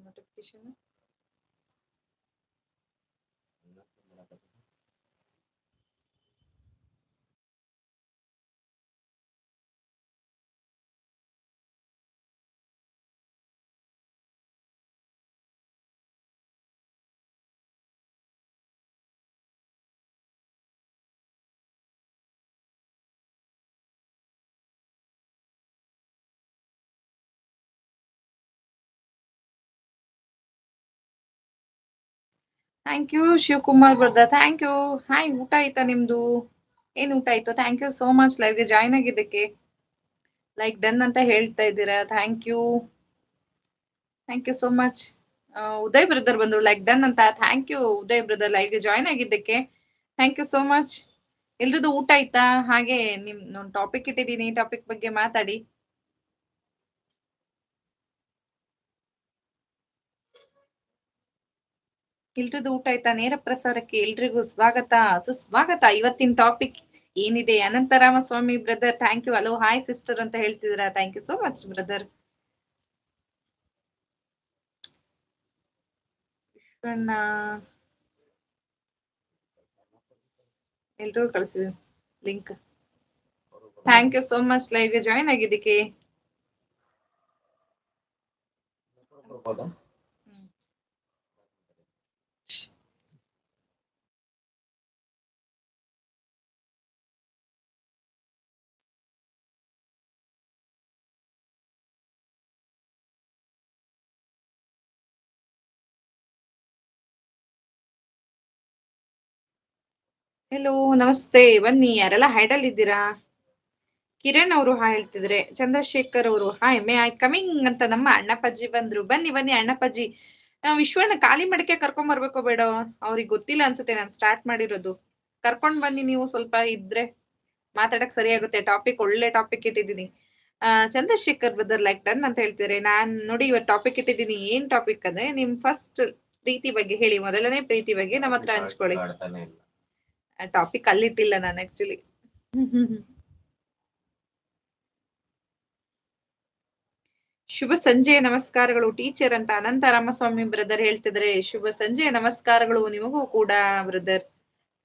notification. Thank you Shivakumar brother, thank you. Hi, ಊಟ ಆಯ್ತಾ ನಿಮ್ದು? ಏನ್ ಊಟ ಆಯ್ತು? ಥ್ಯಾಂಕ್ ಯು ಸೋ ಮಚ್ ಲೈವ್ಗೆ ಜಾಯ್ನ್ ಆಗಿದ್ದಕ್ಕೆ. ಲೈಕ್ ಡನ್ ಅಂತ ಹೇಳ್ತಾ ಇದ್ದೀರಾ, thank you so much. Uday brother ಬಂದ್ರು ಲೈಕ್ ಡನ್ ಅಂತ, ಥ್ಯಾಂಕ್ ಯು ಉದಯ್ ಬ್ರದರ್ ಲೈವ್ಗೆ ಜಾಯ್ನ್ ಆಗಿದ್ದಕ್ಕೆ, ಥ್ಯಾಂಕ್ ಯು ಸೋ ಮಚ್. ಎಲ್ರದ್ದು ಊಟ ಆಯ್ತಾ? ಹಾಗೆ ನಿಮ್ ಟಾಪಿಕ್ ಇಟ್ಟಿದ್ದೀನಿ, ಟಾಪಿಕ್ ಬಗ್ಗೆ ಮಾತಾಡಿ. ಎಲ್ರದ್ದು ಊಟ ಆಯ್ತಾ? ನೇರ ಪ್ರಸಾರಕ್ಕೆ ಎಲ್ರಿಗೂ ಸ್ವಾಗತ ಸುಸ್ವಾಗತ. ಇವತ್ತಿನ ಟಾಪಿಕ್ ಏನಿದೆ? Anantharamaswamy brother, thank you. Hello hi sister ಅಂತ ಹೇಳ್ತಿದ್ದೀರಾ, thank you so much brother. Vishwanna ಎಲ್ರಿಗೂ ಕಳಿಸಿದ್ರು link, thank you so much ಲೈವ್ಗೆ ಜಾಯ್ನ್ ಆಗಿದ್ದಕ್ಕೆ. ಹೆಲೋ ನಮಸ್ತೆ, ಬನ್ನಿ ಯಾರೆಲ್ಲ ಹೈಡಲ್ ಇದ್ದೀರಾ? ಕಿರಣ್ ಅವರು ಹಾಯ್ ಹೇಳ್ತಿದ್ರೆ, ಚಂದ್ರಶೇಖರ್ ಅವರು ಹಾಯ್, ಮೇ ಐ ಕಮಿಂಗ್ ಅಂತ ನಮ್ಮ ಅಣ್ಣಪ್ಪಾಜಿ ಬಂದ್ರು. ಬನ್ನಿ ಬನ್ನಿ ಅಣ್ಣಪ್ಪಾಜಿ. ವಿಶ್ವಣ್ಣ ಖಾಲಿ ಮಡಕೆ ಕರ್ಕೊಂಡ್ ಬರ್ಬೇಕೋ ಬೇಡ? ಅವ್ರಿಗೆ ಗೊತ್ತಿಲ್ಲ ಅನ್ಸುತ್ತೆ ನಾನು ಸ್ಟಾರ್ಟ್ ಮಾಡಿರೋದು. ಕರ್ಕೊಂಡ್ ಬನ್ನಿ ನೀವು, ಸ್ವಲ್ಪ ಇದ್ರೆ ಮಾತಾಡಕ್ ಸರಿ ಆಗುತ್ತೆ. ಟಾಪಿಕ್ ಒಳ್ಳೆ ಟಾಪಿಕ್ ಇಟ್ಟಿದ್ದೀನಿ. ಚಂದ್ರಶೇಖರ್ ಬ್ರದರ್ ಲೈಕ್ ಡನ್ ಅಂತ ಹೇಳ್ತಿದ್ರೆ, ನಾನ್ ನೋಡಿ ಇವತ್ತು ಟಾಪಿಕ್ ಇಟ್ಟಿದ್ದೀನಿ. ಏನ್ ಟಾಪಿಕ್ ಅಂದ್ರೆ, ನಿಮ್ ಫಸ್ಟ್ ಪ್ರೀತಿ ಬಗ್ಗೆ ಹೇಳಿ, ಮೊದಲನೇ ಪ್ರೀತಿ ಬಗ್ಗೆ ನಮ್ಮ ಹತ್ರ ಹಂಚ್ಕೊಳ್ಳಿ. ಟಾಪಿಕ್ ಅಲ್ಲಿಟ್ಟಿಲ್ಲ ನಾನು ಆಕ್ಚುಲಿ. ಶುಭ ಸಂಜೆಯ ನಮಸ್ಕಾರಗಳು ಟೀಚರ್ ಅಂತ ಅನಂತ ರಾಮಸ್ವಾಮಿ ಬ್ರದರ್ ಹೇಳ್ತಿದ್ರೆ, ಶುಭ ಸಂಜೆಯ ನಮಸ್ಕಾರಗಳು ನಿಮಗೂ ಕೂಡ brother.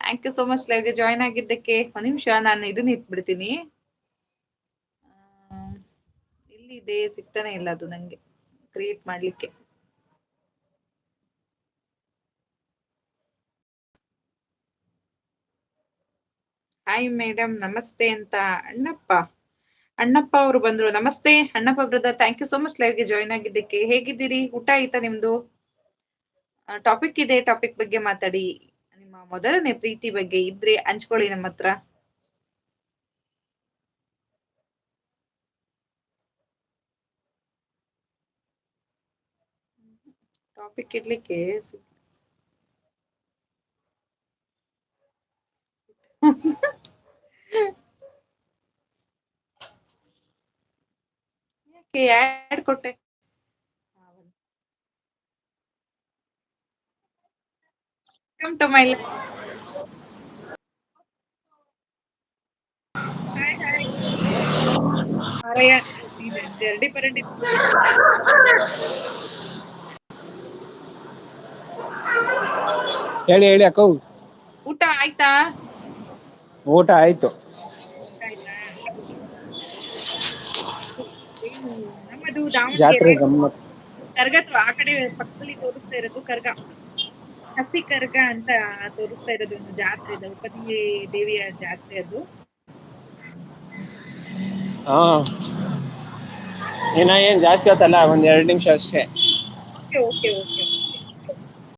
Thank you so much ಲೈವ್ಗೆ ಜಾಯ್ನ್ ಆಗಿದ್ದಕ್ಕೆ. ಒಂದ್ ನಿಮಿಷ ನಾನು ಇದನ್ನ ಇಟ್ಬಿಡ್ತೀನಿ. ಎಲ್ಲಿದೆ? ಸಿಗ್ತಾನೆ ಇಲ್ಲ ಅದು ನಂಗೆ ಕ್ರಿಯೇಟ್ ಮಾಡ್ಲಿಕ್ಕೆ. ಹಾಯ್ ಮೇಡಮ್ ನಮಸ್ತೆ ಅಂತ ಅಣ್ಣಪ್ಪ ಅವರು ಬಂದ್ರು. ನಮಸ್ತೆ Annappa brother, thank you so much ಲೈವ್ಗೆ ಜಾಯ್ನ್ ಆಗಿದ್ದಕ್ಕೆ. ಹೇಗಿದ್ದೀರಿ? ಊಟ ಆಯ್ತಾ ನಿಮ್ದು? ಟಾಪಿಕ್ ಇದೆ, ಟಾಪಿಕ್ ಬಗ್ಗೆ ಮಾತಾಡಿ. ನಿಮ್ಮ ಮೊದಲನೇ ಪ್ರೀತಿ ಬಗ್ಗೆ ಇದ್ರೆ ಹಂಚ್ಕೊಳ್ಳಿ ನಮ್ಮ ಹತ್ರ. ಟಾಪಿಕ್ ಇಡ್ಲಿಕ್ಕೆ ಯಾಕೆ ಆಡ್ ಕೊಟ್ಟೆ? Welcome to my life. Hi hi ಮಾರಯ್ಯ, ಜರ್ಡಿ ಪರಂಡಿ. ಹೇಳಿ ಹೇಳಿ ಅಕ್ಕ. ಊಟ ಆಯ್ತಾ? ಊಟ ಆಯ್ತು. ಊಟ ಆಯ್ತಾ? ಏನು ನಮ್ಮದು ಜಾತ್ರೆ ದಾವಣಗೆರೆ ಗಮ್ಮತ್. ಕರ್ಗ ಆ ಕಡೆ ಪಕ್ಕದಲ್ಲಿ ತೋರಿಸ್ತಾ ಇರೋದು ಕರ್ಗ, ಹಸಿ ಕರ್ಗ ಅಂತ ತೋರಿಸ್ತಾ ಇರೋದು ಒಂದು ಜಾತ್ರೆ, ದ್ರೌಪದಿ ದೇವಿಯ ಜಾತ್ರೆ ಅದು. ಹಾ, ಇನ್ನ ಏನ್ ಜಾಸ್ತಿ ಹೊತ್ತಲ್ಲ, ಒಂದ್ 2 ನಿಮಿಷ ಅಷ್ಟೇ. Okay okay okay